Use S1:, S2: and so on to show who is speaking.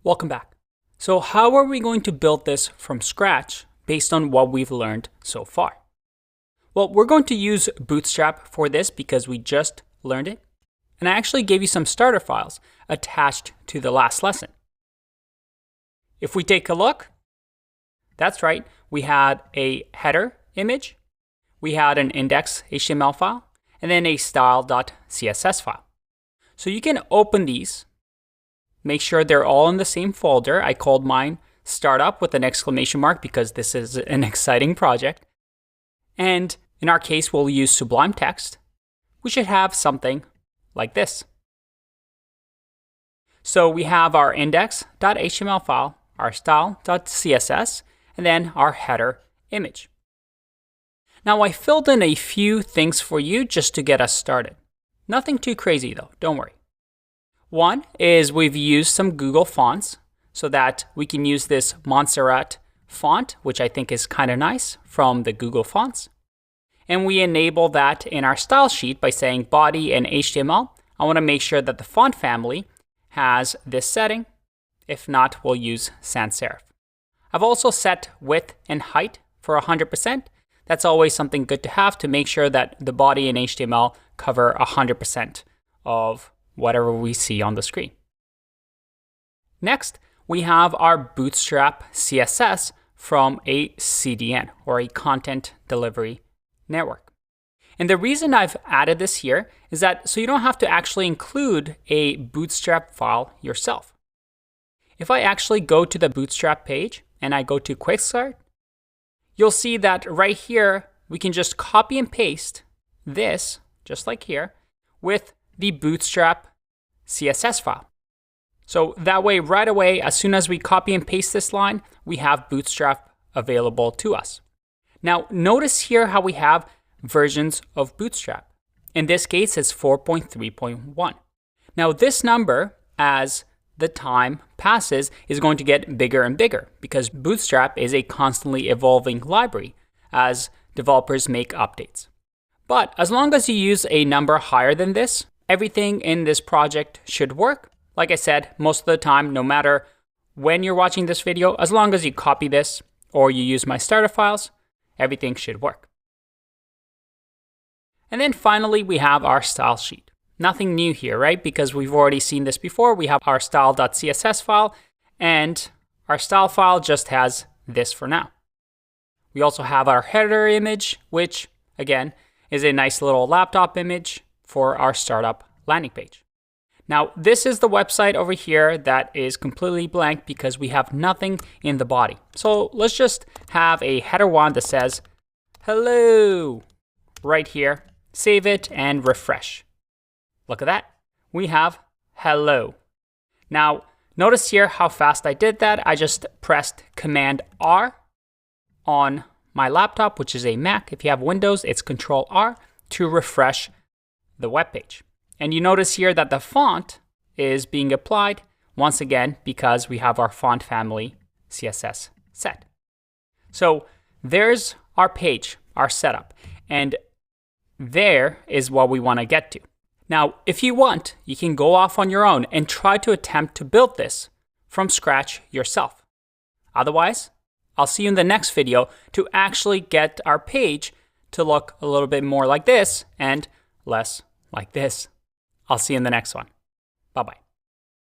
S1: Welcome back. So how are we going to build this from scratch based on what we've learned so far? Well, we're going to use Bootstrap for this because we just learned it. And I actually gave you some starter files attached to the last lesson. If we take a look, that's right, we had a header image, we had an index HTML file, and then a style.css file. So you can open these, make sure they're all in the same folder. I called mine startup with an exclamation mark because this is an exciting project. And in our case, we'll use Sublime Text. We should have something like this. So we have our index.html file, our style.css, and then our header image. Now I filled in a few things for you just to get us started. Nothing too crazy though, don't worry. One is we've used some Google fonts so that we can use this Montserrat font, which I think is kind of nice from the Google fonts. And we enable that in our style sheet by saying body and HTML. I want to make sure that the font family has this setting. If not, we'll use sans serif. I've also set width and height for 100%. That's always something good to have to make sure that the body and HTML cover 100% of whatever we see on the screen. Next, we have our Bootstrap CSS from a CDN, or a content delivery network. And the reason I've added this here is that so you don't have to actually include a Bootstrap file yourself. If I actually go to the Bootstrap page and I go to Quick Start, you'll see that right here, we can just copy and paste this, just like here, with the Bootstrap CSS file. So that way, right away, as soon as we copy and paste this line, we have Bootstrap available to us. Now, notice here how we have versions of Bootstrap. In this case, it's 4.3.1. Now, this number, as the time passes, is going to get bigger and bigger because Bootstrap is a constantly evolving library as developers make updates. But as long as you use a number higher than this, everything in this project should work. Like I said, most of the time, no matter when you're watching this video, as long as you copy this or you use my starter files, everything should work. And then finally, we have our style sheet. Nothing new here, right? Because we've already seen this before. We have our style.css file, and our style file just has this for now. We also have our header image, which again is a nice little laptop image for our startup landing page. Now, this is the website over here that is completely blank because we have nothing in the body. So let's just have a header one that says hello right here. Save it and refresh. Look at that. We have hello. Now, notice here how fast I did that. I just pressed Command R on my laptop, which is a Mac. If you have Windows, it's Control R to refresh the web page. And you notice here that the font is being applied once again because we have our font family CSS set. So there's our page, our setup. And there is what we want to get to. Now, if you want, you can go off on your own and try to attempt to build this from scratch yourself. Otherwise, I'll see you in the next video to actually get our page to look a little bit more like this and less like this. I'll see you in the next one. Bye-bye.